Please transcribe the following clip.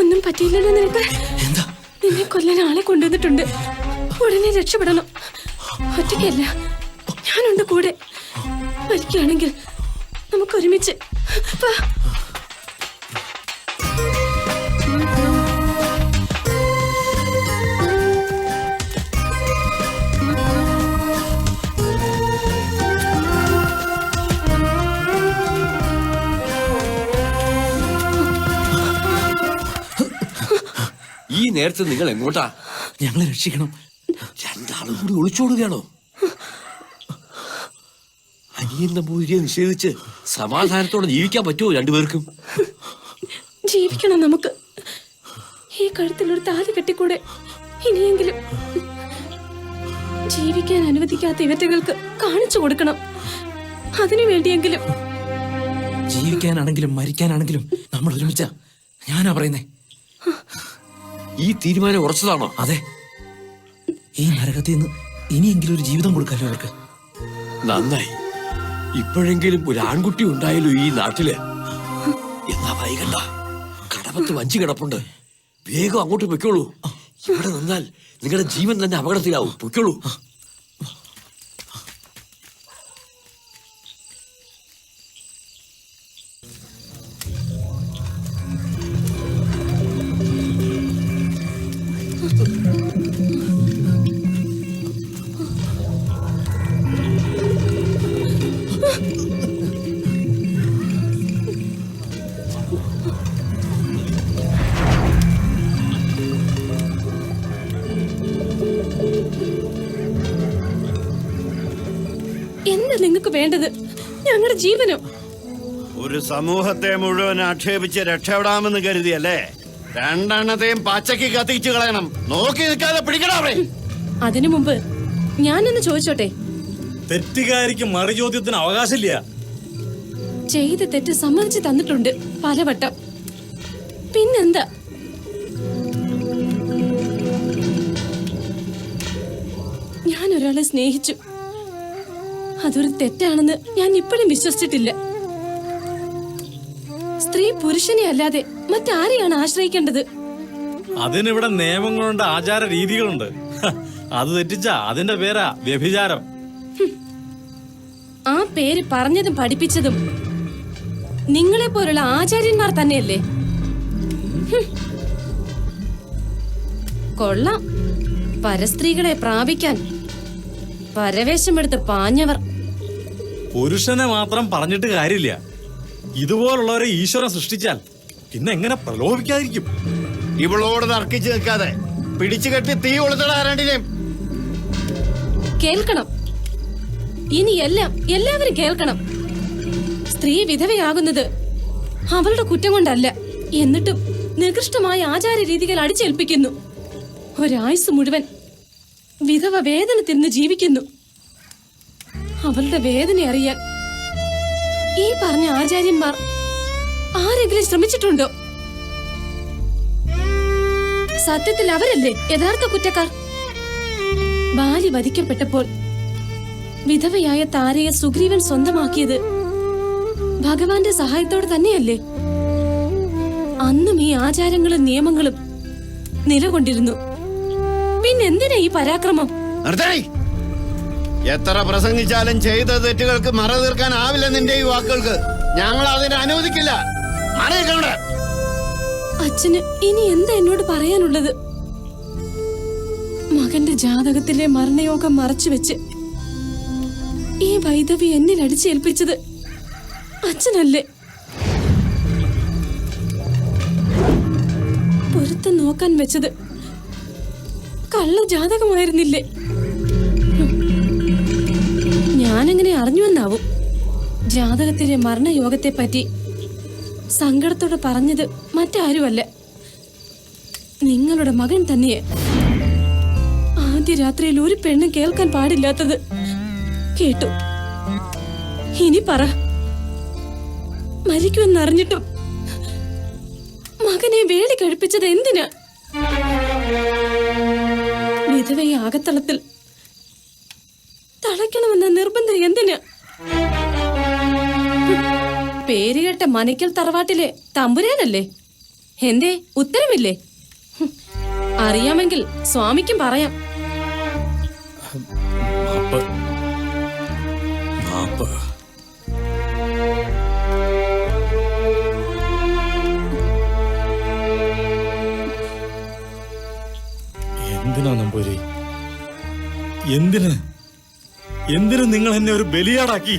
ഒന്നും പറ്റിയില്ലല്ലോ നിനക്ക്? എന്താ? നിന്നെ കൊല്ലാൻ ആളെ കൊണ്ടുവന്നിട്ടുണ്ട്. ഉടനെ രക്ഷപ്പെടണം. ഒറ്റയ്ക്കല്ല, ഞാനുണ്ട് കൂടെ. മരിക്കുകയാണെങ്കിൽ നമുക്ക് ഒരുമിച്ച്. ഈ നേരത്തെ നിങ്ങൾ എങ്ങോട്ടാ? ഞങ്ങളെ രക്ഷിക്കണം. രണ്ടാളും കൂടി ഒളിച്ചോടുകയാണോ? അനിയൻ നമ്പൂതിരിയെ നിഷേധിച്ച് സമാധാനത്തോടെ ജീവിക്കാൻ പറ്റുമോ രണ്ടുപേർക്കും? ജീവിക്കണം നമുക്ക്. ഈ കഴുത്തിലൊരു താലി കെട്ടിക്കൂടെ? ഇനിയെങ്കിലും ജീവിക്കാൻ അനുവദിക്കാത്ത ഇവറ്റകൾക്ക് കാണിച്ചു കൊടുക്കണം. അതിനു വേണ്ടിയെങ്കിലും. ജീവിക്കാനാണെങ്കിലും മരിക്കാനാണെങ്കിലും നമ്മൾ ഒരുമിച്ച. ഞാനാ പറയുന്നേ. ഈ തീരുമാനം ഉറച്ചതാണോ? അതെ. ഈ നരകത്തിൽ നിന്ന് ഇനിയെങ്കിലും ഒരു ജീവിതം കൊടുക്കാലോ അവർക്ക്. നന്നായി. ഇപ്പോഴെങ്കിലും ഒരു ആൺകുട്ടി ഉണ്ടായല്ലോ ഈ നാട്ടില്. എന്നാ വൈകണ്ട, കടമത്ത് വഞ്ചി കിടപ്പുണ്ട്. വേഗം അങ്ങോട്ട് പൊയ്ക്കോളൂ. ഇവിടെ നിന്നാൽ നിങ്ങളുടെ ജീവൻ തന്നെ അപകടത്തിലാവും. പൊയ്ക്കോളൂ. എന്താ നിങ്ങൾക്ക് വേണ്ടത്? ഞങ്ങളുടെ ജീവനോ? ഒരു സമൂഹത്തെ മുഴുവൻ ആക്ഷേപിച്ച് രക്ഷപ്പെടാമെന്ന് കരുതിയല്ലേ? രണ്ടെണ്ണത്തെയും പച്ചക്ക് കത്തിച്ചു കളയണം. നോക്കി നിൽക്കാതെ പിടിക്കണേ. അതിനു മുമ്പ് ഞാനൊന്ന് ചോദിച്ചോട്ടെ? തെറ്റുകാരിക്ക് മറുചോദ്യത്തിന് അവകാശമില്ല. ചെയ്ത തെറ്റ് സമ്മതിച്ചു തന്നിട്ടുണ്ട് പലവട്ടം. പിന്നെന്താ? ഞാൻ ഒരാളെ സ്നേഹിച്ചു. അതൊരു തെറ്റാണെന്ന് ഞാൻ ഇപ്പോഴും വിശ്വസിച്ചിട്ടില്ല. സ്ത്രീ പുരുഷനെ അല്ലാതെ മറ്റാരെയാണ് ആശ്രയിക്കേണ്ടത്? അതിനിവിടെ നിയമങ്ങളുണ്ട്, ആചാര രീതികളുണ്ട്. അത് തെറ്റിച്ച അതിന്റെ പേരാ വ്യഭിചാരം. ആ പേര് പറഞ്ഞതും പഠിപ്പിച്ചതും നിങ്ങളെ പോലുള്ള ആചാര്യന്മാർ തന്നെയല്ലേ? കൊള്ളാം. പരസ്ത്രീകളെ പ്രാപിക്കാൻ പരവേശമെടുത്ത് പാഞ്ഞവർ. പുരുഷനെ മാത്രം പറഞ്ഞിട്ട് കാര്യമില്ല. ഇതുപോലുള്ളവരെ ഈശ്വരൻ സൃഷ്ടിച്ചാൽ പിന്നെ എങ്ങനെ പ്രലോഭിക്കാതിരിക്കും? ഇവളോട് തർക്കിച്ച് നിൽക്കാതെ പിടിച്ചു കെട്ടി തീ കൊളുത്തടാ രണ്ടിനെയും. കേൾക്കണം. ഇനി എല്ലാവരും കേൾക്കണം. സ്ത്രീ വിധവയാകുന്നത് അവളുടെ കുറ്റം കൊണ്ടല്ല. എന്നിട്ടും നികൃഷ്ടമായ ആചാര രീതികൾ അടിച്ചേൽപ്പിക്കുന്നു. ഒരായുസ് മുഴുവൻ വിധവ വേദന തിന്ന് ജീവിക്കുന്നു. അവളുടെ വേദന അറിയാൻ ഈ പറഞ്ഞ ആചാര്യന്മാർ ആരെങ്കിലും ശ്രമിച്ചിട്ടുണ്ടോ? സത്യത്തിൽ അവരല്ലേ യഥാർത്ഥ കുറ്റക്കാർ? ബാലി വധിക്കപ്പെട്ടപ്പോൾ വിധവയായ താരയെ സുഗ്രീവൻ സ്വന്തമാക്കിയത് ഭഗവാന്റെ സഹായത്തോടെ തന്നെയല്ലേ? അന്നും ഈ ആചാരങ്ങളും നിയമങ്ങളും നിലകൊണ്ടിരുന്നു. പിന്നെന്തിനാ ഈ പരാക്രമം? എത്ര പ്രസംഗിച്ചാലും ചെയ്ത തെറ്റുകൾക്ക് മറ തീർക്കാനാവില്ല നിന്റെ ഈ വാക്കുകൾക്ക്. ഞങ്ങൾ അതിനെ അനുവദിക്കില്ല. അച്ഛന് ഇനി എന്താ എന്നോട് പറയാനുള്ളത്? മകന്റെ ജാതകത്തിലെ മരണയോഗം മറച്ചുവെച്ച് ഈ വൈദവി എന്നിൽ അടിച്ചേൽപ്പിച്ചത് അച്ഛനല്ലേ? പൊരുത്തം നോക്കാൻ വെച്ചത് കള്ള ജാതകമായിരുന്നില്ലേ? ഞാനെങ്ങനെ അറിഞ്ഞുവെന്നാവും. ജാതകത്തിലെ മരണയോഗത്തെ പറ്റി സങ്കടത്തോടെ പറഞ്ഞത് മറ്റാരുമല്ല, നിങ്ങളുടെ മകൻ തന്നെയെ. ആദ്യ രാത്രിയിൽ ഒരു പെണ്ണും കേൾക്കാൻ പാടില്ലാത്തത് കേട്ടു. ഇനി പറ, മരിക്കുമെന്നറിഞ്ഞിട്ടും മകനെ വേടി കഴിപ്പിച്ചത് എന്തിനാ? വിധവയെ ആകത്തളത്തിൽ തളയ്ക്കണമെന്ന നിർബന്ധം എന്തിനാ? പേരുകെട്ട മനക്കൽ തറവാട്ടിലെ തമ്പുരാനല്ലേ? എന്തേ ഉത്തരമില്ലേ? ഹും, അറിയാമെങ്കിൽ സ്വാമിക്കും പറയാം. മാപ്പ്. മാപ്പ്. എന്തിനാ നമ്പൂരി? എന്തിന് നിങ്ങൾ എന്നെ ഒരു ബലിയാടാക്കി?